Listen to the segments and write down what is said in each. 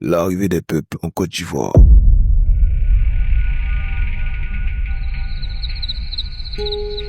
L'arrivée des peuples en Côte d'Ivoire.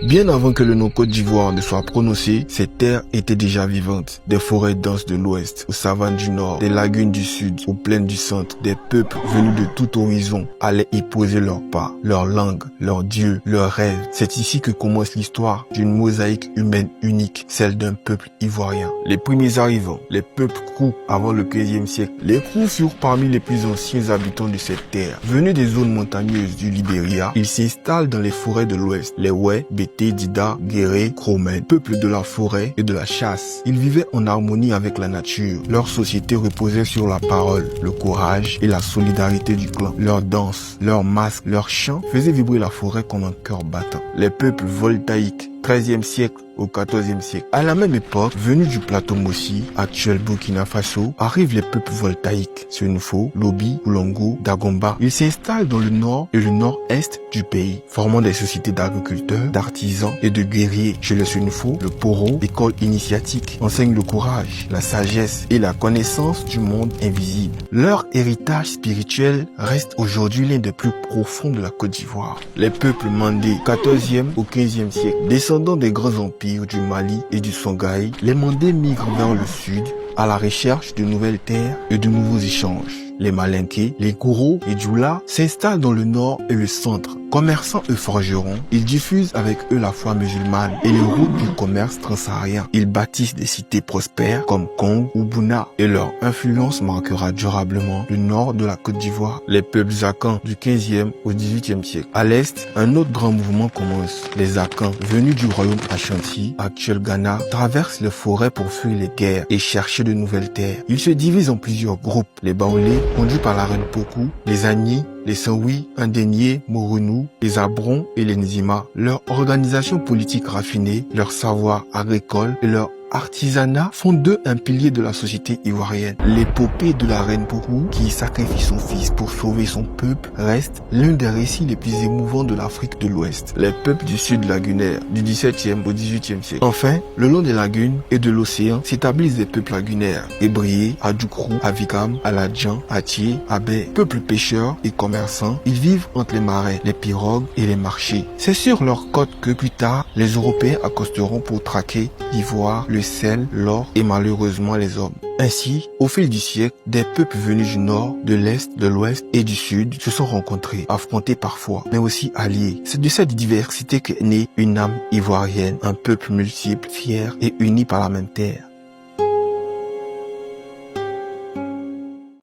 Bien avant que le nom Côte d'Ivoire ne soit prononcé, ces terres étaient déjà vivantes. Des forêts denses de l'ouest, aux savanes du nord, des lagunes du sud, aux plaines du centre, des peuples venus de tout horizon allaient y poser leurs pas, leur langue, leurs dieux, leurs rêves. C'est ici que commence l'histoire d'une mosaïque humaine unique, celle d'un peuple ivoirien. Les premiers arrivants, les peuples Krou avant le 15e siècle. Les Krou furent parmi les plus anciens habitants de cette terre. Venus des zones montagneuses du Libéria, ils s'installent dans les forêts de l'ouest, les Wè, Bété, Dida, Guéré, Kromène, peuple de la forêt et de la chasse. Ils vivaient en harmonie avec la nature. Leur société reposait sur la parole, le courage et la solidarité du clan. Leur danse, leur masque, leur chant faisaient vibrer la forêt comme un cœur battant. Les peuples voltaïques, 13e siècle au 14e siècle. À la même époque, venus du plateau Mossi, actuel Burkina Faso, arrivent les peuples voltaïques, Senufo, Lobi, Boulongo, Dagomba. Ils s'installent dans le nord et le nord-est du pays, formant des sociétés d'agriculteurs, d'artisans et de guerriers. Chez les Senufo, le Poro, école initiatique, enseigne le courage, la sagesse et la connaissance du monde invisible. Leur héritage spirituel reste aujourd'hui l'un des plus profonds de la Côte d'Ivoire. Les peuples mandés, 14e au 15e siècle, descendants des grands empires du Mali et du Songhai, les Mandés migrent vers le sud à la recherche de nouvelles terres et de nouveaux échanges. Les Malinké, les Kouro et Djoula s'installent dans le nord et le centre. Commerçants et forgerons, ils diffusent avec eux la foi musulmane et les routes du commerce transsaharien. Ils bâtissent des cités prospères comme Kong ou Bouna et leur influence marquera durablement le nord de la Côte d'Ivoire. Les peuples Akans du 15e au 18e siècle. À l'est, un autre grand mouvement commence. Les Akans, venus du royaume Ashanti, actuel Ghana, traversent les forêts pour fuir les guerres et chercher de nouvelles terres. Ils se divisent en plusieurs groupes. Les Baoulés, conduits par la reine Pokou, les Agni, les Sanwi, Indéniés, Moronou, les Abrons et les Nzima. Leur organisation politique raffinée, leur savoir agricole et leur artisanat font d'eux un pilier de la société ivoirienne. L'épopée de la reine Pokou, qui sacrifie son fils pour sauver son peuple, reste l'un des récits les plus émouvants de l'Afrique de l'Ouest. Les peuples du sud lagunaire, du 17e au 18e siècle. Enfin, le long des lagunes et de l'océan s'établissent des peuples lagunaires. Ébriés, Adjoukrou, Avikam, Aladjan, Atié, Abé, peuples pêcheurs et commerçants. Ils vivent entre les marais, les pirogues et les marchés. C'est sur leurs côtes que plus tard, les Européens accosteront pour traquer l'ivoire, le sel, l'or et malheureusement les hommes. Ainsi, au fil du siècle, des peuples venus du nord, de l'est, de l'ouest et du sud se sont rencontrés, affrontés parfois, mais aussi alliés. C'est de cette diversité qu'est née une âme ivoirienne, un peuple multiple, fier et uni par la même terre.